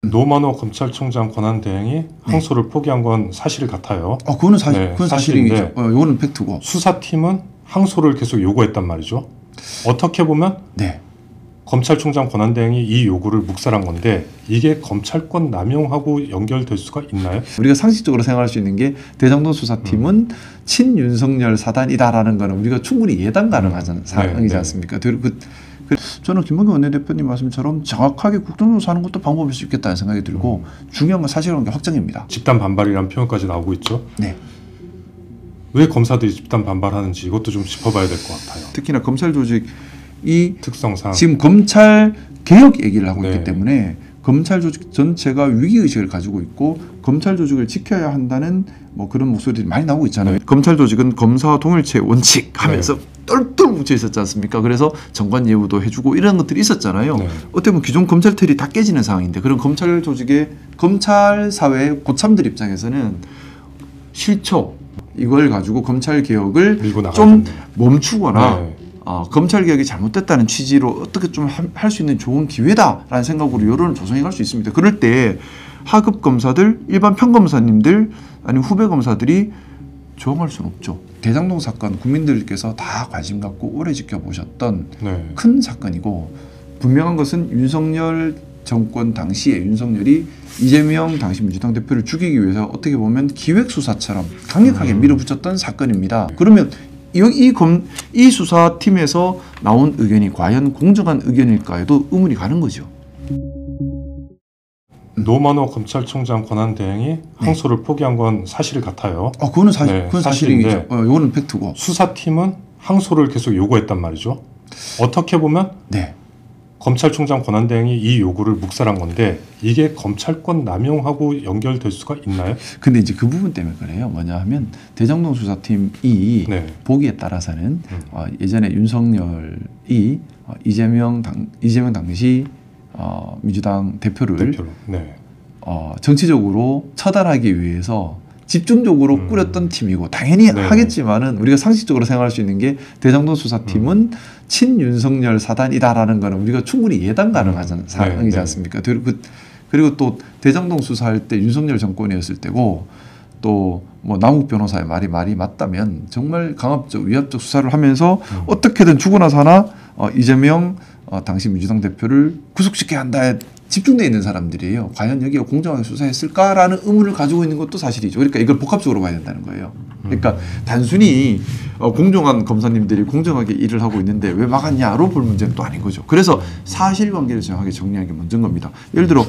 노만호 검찰총장 권한대행이 항소를 포기한 건 사실 같아요. 그거는 그건 사실이죠. 이거는 팩트고. 수사팀은 항소를 계속 요구했단 말이죠. 어떻게 보면 검찰총장 권한대행이 이 요구를 묵살한 건데 이게 검찰권 남용하고 연결될 수가 있나요? 우리가 상식적으로 생각할 수 있는 게 대장동 수사팀은 친윤석열 사단이다라는 거는 우리가 충분히 예단 가능한 상황이지 않습니까? 저는 김문경 원내대표님 말씀처럼 정확하게 국정조사하는 것도 방법일 수 있겠다는 생각이 들고 중요한 건 사실관계 확정입니다. 집단 반발이라는 표현까지 나오고 있죠. 왜 검사들이 집단 반발하는지 이것도 좀 짚어봐야 될 것 같아요. 특히나 검찰 조직이 특성상 지금 검찰 개혁 얘기를 하고 있기 때문에 검찰 조직 전체가 위기의식을 가지고 있고 검찰 조직을 지켜야 한다는 뭐 그런 목소리들이 많이 나오고 있잖아요. 검찰 조직은 검사 동일체 원칙 하면서 똘똘 뭉쳐 있었지 않습니까? 그래서 정관 예우도 해주고 이런 것들이 있었잖아요. 어떻게 보면 기존 검찰 틀이 다 깨지는 상황인데 그런 검찰 조직의 검찰 사회의 고참들 입장에서는 실초 이걸 가지고 검찰 개혁을 좀 멈추거나 검찰 개혁이 잘못됐다는 취지로 어떻게 좀 할 수 있는 좋은 기회다라는 생각으로 여론을 조성해 갈 수 있습니다. 그럴 때 하급 검사들, 일반 평검사님들 아니면 후배 검사들이 조용할 수는 없죠. 대장동 사건 국민들께서 다 관심 갖고 오래 지켜보셨던 큰 사건이고 분명한 것은 윤석열 정권 당시에 윤석열이 이재명 당시 민주당 대표를 죽이기 위해서 어떻게 보면 기획수사처럼 강력하게 밀어붙였던 사건입니다. 그러면 이 수사팀에서 나온 의견이 과연 공정한 의견일까에도 의문이 가는 거죠. 노만호 검찰총장 권한대행이 항소를 포기한 건 사실 같아요. 그건 사실이죠. 이거는 팩트고. 수사팀은 항소를 계속 요구했단 말이죠. 어떻게 보면 검찰총장 권한대행이 이 요구를 묵살한 건데 이게 검찰권 남용하고 연결될 수가 있나요? 근데 이제 그 부분 때문에 그래요. 뭐냐 하면 대장동 수사팀이 보기에 따라서는 예전에 윤석열이 이재명 당시 민주당 대표를 정치적으로 처단하기 위해서 집중적으로 꾸렸던 팀이고 당연히 하겠지만은 우리가 상식적으로 생각할 수 있는 게 대장동 수사팀은 친윤석열 사단이다라는 거는 우리가 충분히 예단 가능한 상황이지 않습니까? 그리고 또 대장동 수사할 때 윤석열 정권이었을 때고 또 뭐 남욱 변호사의 말이 맞다면 정말 강압적 위압적 수사를 하면서 어떻게든 죽고 나서 하나 이재명 당시 민주당 대표를 구속시켜야 한다에 집중되어 있는 사람들이에요. 과연 여기가 공정하게 수사했을까라는 의문을 가지고 있는 것도 사실이죠. 그러니까 이걸 복합적으로 봐야 된다는 거예요. 그러니까 단순히 공정한 검사님들이 공정하게 일을 하고 있는데 왜 막았냐로 볼 문제는 또 아닌 거죠. 그래서 사실관계를 정확하게 정리하는 게 먼저인 겁니다. 예를 들어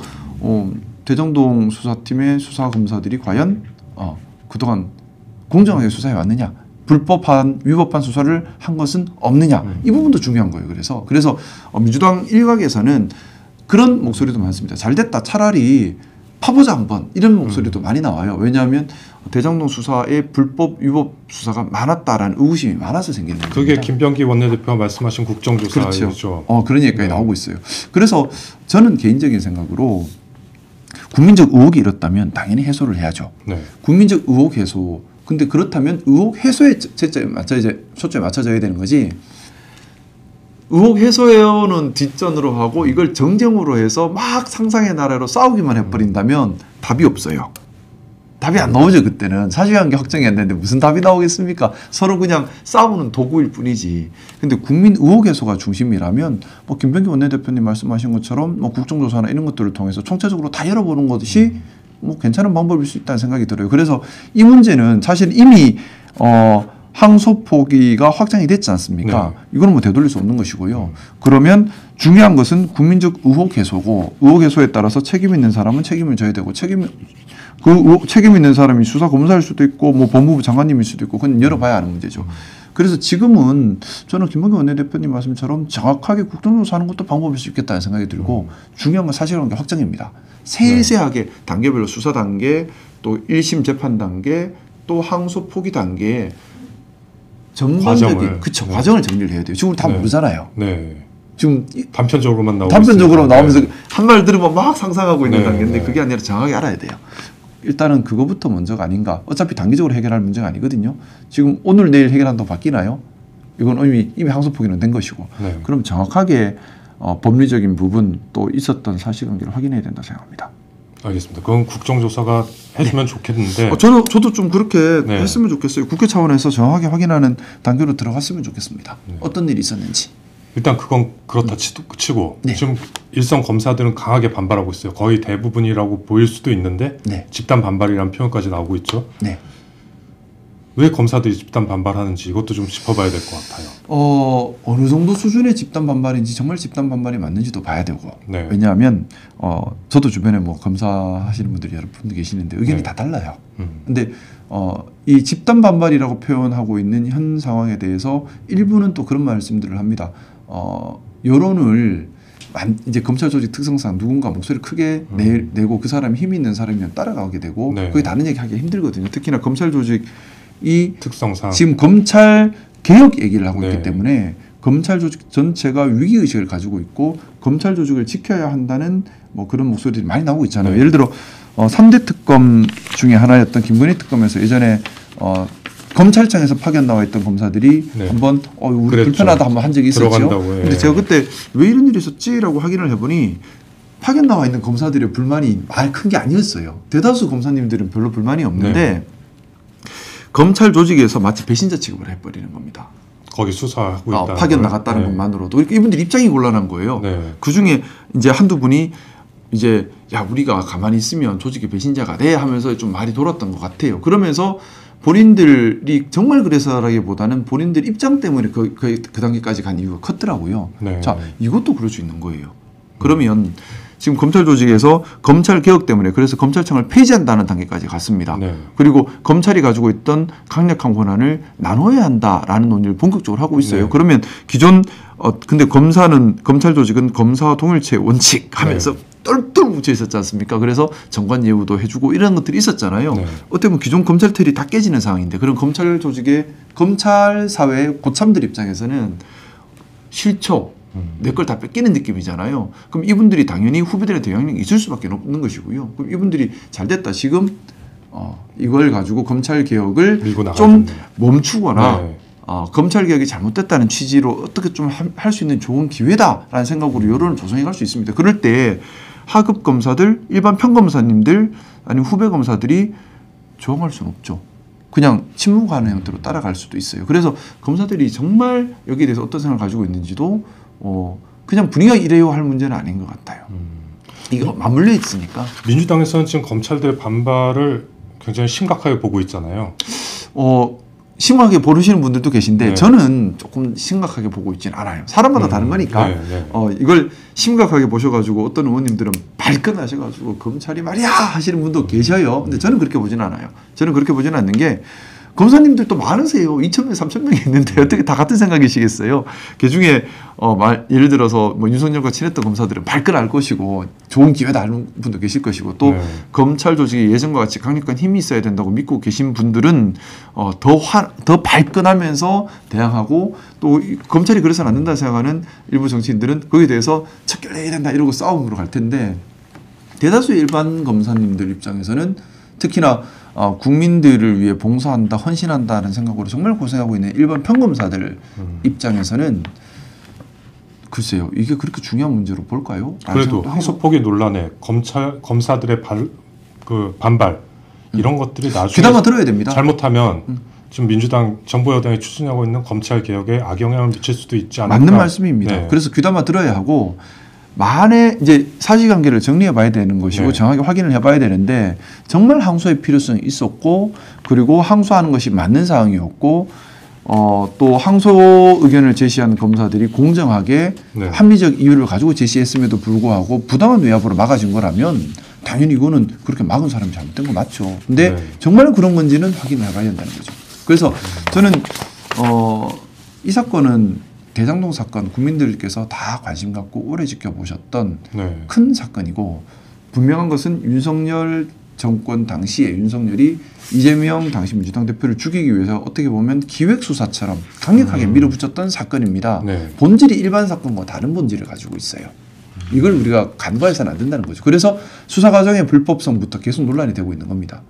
대장동 수사팀의 수사 검사들이 과연 그동안 공정하게 수사해 왔느냐, 불법한 위법한 수사를 한 것은 없느냐, 이 부분도 중요한 거예요. 그래서 민주당 일각에서는 그런 목소리도 많습니다. 잘됐다, 차라리 파보자 한번, 이런 목소리도 많이 나와요. 왜냐하면 대장동 수사에 불법 위법 수사가 많았다라는 의구심이 많아서 생기는 겁니다. 그게 김병기 원내대표가 말씀하신 국정조사죠. 그런 얘기까지 나오고 있어요. 그래서 저는 개인적인 생각으로 국민적 의혹이 이렇다면 당연히 해소를 해야죠. 국민적 의혹 해소. 근데 그렇다면 의혹 해소에 초점이 맞춰져야 되는 거지. 의혹 해소는 뒷전으로 하고 이걸 정쟁으로 해서 막 상상의 나라로 싸우기만 해버린다면 답이 없어요. 답이 안 나오죠. 그때는 사실관계 확정이 안 되는데 무슨 답이 나오겠습니까? 서로 그냥 싸우는 도구일 뿐이지. 근데 국민 의혹 해소가 중심이라면 뭐 김병기 원내대표님 말씀하신 것처럼 뭐 국정조사나 이런 것들을 통해서 총체적으로 다 열어보는 것이 뭐 괜찮은 방법일 수 있다는 생각이 들어요. 그래서 이 문제는 사실 이미 항소 포기가 확정이 됐지 않습니까? 이거는 뭐 되돌릴 수 없는 것이고요. 그러면 중요한 것은 국민적 의혹 해소고, 의혹 해소에 따라서 책임 있는 사람은 책임을 져야 되고, 책임 있는 사람이 수사 검사일 수도 있고 뭐 법무부 장관님일 수도 있고 그건 열어봐야 하는 문제죠. 그래서 지금은 저는 김문경 원내대표님 말씀처럼 정확하게 국정조사하는 것도 방법일 수 있겠다는 생각이 들고 중요한 건 사실관계 확정입니다. 세세하게 단계별로 수사 단계, 또 1심 재판 단계, 또 항소 포기 단계 전반적인 과정을 정리를 해야 돼요. 지금 다 모르잖아요. 지금 단편적으로만 나오면서 한 말 들으면 막 상상하고 있는 단계인데 그게 아니라 정확하게 알아야 돼요. 일단은 그거부터 먼저가 아닌가. 어차피 단기적으로 해결할 문제가 아니거든요. 지금 오늘 내일 해결한다고 바뀌나요? 이건 이미 항소 포기는 된 것이고. 그럼 정확하게 법리적인 부분 또 있었던 사실관계를 확인해야 된다 생각합니다. 알겠습니다. 그건 국정조사가 해주면 좋겠는데. 저도 좀 그렇게 했으면 좋겠어요. 국회 차원에서 정확하게 확인하는 단계로 들어갔으면 좋겠습니다. 어떤 일이 있었는지. 일단 그건 그렇다 치고 지금 일선 검사들은 강하게 반발하고 있어요. 거의 대부분이라고 보일 수도 있는데 집단 반발이라는 표현까지 나오고 있죠. 왜 검사들이 집단 반발하는지 이것도 좀 짚어봐야 될 것 같아요. 어느 정도 수준의 집단 반발인지 정말 집단 반발이 맞는지도 봐야 되고 왜냐하면 저도 주변에 뭐 검사하시는 분들이 여러 분들 계시는데 의견이 다 달라요. 근데 이 집단 반발이라고 표현하고 있는 현 상황에 대해서 일부는 또 그런 말씀들을 합니다. 여론을 이제 검찰 조직 특성상 누군가 목소리를 크게 내고 그 사람이 힘이 있는 사람이면 따라가게 되고 그게 다른 얘기 하기 힘들거든요. 특히나 검찰 조직 이 특성상 지금 검찰 개혁 얘기를 하고 있기 때문에 검찰 조직 전체가 위기 의식을 가지고 있고 검찰 조직을 지켜야 한다는 뭐 그런 목소리들이 많이 나오고 있잖아요. 예를 들어 3대 특검 중에 하나였던 김건희 특검에서 예전에 검찰청에서 파견 나와 있던 검사들이 한번 우리 그랬죠. 불편하다 한번 한 적이 있었죠. 근데 제가 그때 왜 이런 일이 있었지라고 확인을 해보니 파견 나와 있는 검사들의 불만이 많이 큰 게 아니었어요. 대다수 검사님들은 별로 불만이 없는데 검찰 조직에서 마치 배신자 취급을 해버리는 겁니다. 거기 수사하고 있다. 파견 나갔다는 것만으로도 이분들 입장이 곤란한 거예요. 그 중에 이제 한두 분이 이제 야 우리가 가만히 있으면 조직의 배신자가 돼 하면서 좀 말이 돌았던 것 같아요. 그러면서 본인들이 정말 그래서라기보다는 본인들 입장 때문에 그 단계까지 간 이유가 컸더라고요. 자 이것도 그럴 수 있는 거예요. 그러면 지금 검찰 조직에서 검찰 개혁 때문에 그래서 검찰청을 폐지한다는 단계까지 갔습니다. 그리고 검찰이 가지고 있던 강력한 권한을 나눠야 한다라는 논의를 본격적으로 하고 있어요. 그러면 기존 근데 검찰 조직은 검사 동일체 원칙 하면서 똘똘 뭉쳐 있었지 않습니까? 그래서 정관 예우도 해주고 이런 것들이 있었잖아요. 어떻게 보면 기존 검찰 틀이 다 깨지는 상황인데 그런 검찰 조직의 검찰 사회의 고참들 입장에서는 싫죠. 내 걸 다 뺏기는 느낌이잖아요. 그럼 이분들이 당연히 후배들한테 영향력이 있을 수밖에 없는 것이고요. 그럼 이분들이 잘 됐다. 지금 이걸 가지고 검찰 개혁을 좀 멈추거나 검찰 개혁이 잘못됐다는 취지로 어떻게 좀 할 수 있는 좋은 기회다라는 생각으로 여론을 조성해 갈 수 있습니다. 그럴 때 하급 검사들, 일반 평검사님들 아니면 후배 검사들이 조응할 수는 없죠. 그냥 침묵하는 형태로 따라갈 수도 있어요. 그래서 검사들이 정말 여기에 대해서 어떤 생각을 가지고 있는지도 그냥 분위기가 이래요 할 문제는 아닌 것 같아요. 이거 맞물려 있으니까. 민주당에서는 지금 검찰들의 반발을 굉장히 심각하게 보고 있잖아요. 심각하게 보시는 분들도 계신데 저는 조금 심각하게 보고 있지는 않아요. 사람마다 다른 거니까 이걸 심각하게 보셔가지고 어떤 의원님들은 발끈하셔가지고 검찰이 말이야 하시는 분도 계셔요. 근데 저는 그렇게 보지는 않아요. 저는 그렇게 보지는 않는 게 검사님들도 많으세요. 2,000명, 3,000명이 있는데 어떻게 다 같은 생각이시겠어요? 그 중에 예를 들어서 뭐 윤석열과 친했던 검사들은 발끈할 것이고 좋은 기회다 하는 분도 계실 것이고 또 검찰 조직이 예전과 같이 강력한 힘이 있어야 된다고 믿고 계신 분들은 더 발끈하면서 대항하고 또 검찰이 그래서는 안 된다 생각하는 일부 정치인들은 거기에 대해서 척결해야 된다 이러고 싸움으로 갈 텐데 대다수 일반 검사님들 입장에서는 특히나 국민들을 위해 봉사한다, 헌신한다는 생각으로 정말 고생하고 있는 일반 평검사들 입장에서는 글쎄요, 이게 그렇게 중요한 문제로 볼까요? 그래도 항소포기 논란에 검사들의 반발 이런 것들이 나중에 귀담아 들어야 됩니다. 잘못하면 지금 민주당 정부 여당이 추진하고 있는 검찰 개혁에 악영향을 미칠 수도 있지 않을까. 맞는 말씀입니다. 그래서 귀담아 들어야 하고 만에 이제 사실관계를 정리해봐야 되는 것이고 정확하게 확인을 해봐야 되는데 정말 항소의 필요성이 있었고 그리고 항소하는 것이 맞는 사항이었고 또 항소 의견을 제시한 검사들이 공정하게 합리적 이유를 가지고 제시했음에도 불구하고 부당한 외압으로 막아진 거라면 당연히 이거는 그렇게 막은 사람이 잘못된 거 맞죠. 근데 정말 그런 건지는 확인을 해봐야 된다는 거죠. 그래서 저는 이 사건은 대장동 사건 국민들께서 다 관심 갖고 오래 지켜보셨던 큰 사건이고 분명한 것은 윤석열 정권 당시에 윤석열이 이재명 당시 민주당 대표를 죽이기 위해서 어떻게 보면 기획수사처럼 강력하게 밀어붙였던 사건입니다. 본질이 일반 사건과 다른 본질을 가지고 있어요. 이걸 우리가 간과해서는 안 된다는 거죠. 그래서 수사 과정의 불법성부터 계속 논란이 되고 있는 겁니다.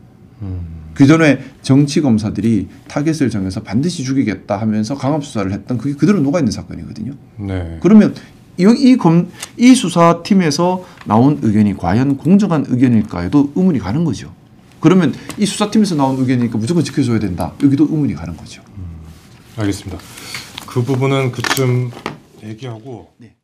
그전에 정치검사들이 타겟을 정해서 반드시 죽이겠다 하면서 강압수사를 했던 그게 그대로 녹아있는 사건이거든요. 그러면 이 수사팀에서 나온 의견이 과연 공정한 의견일까에도 의문이 가는 거죠. 그러면 이 수사팀에서 나온 의견이니까 무조건 지켜줘야 된다. 여기도 의문이 가는 거죠. 알겠습니다. 그 부분은 그쯤 얘기하고. 네.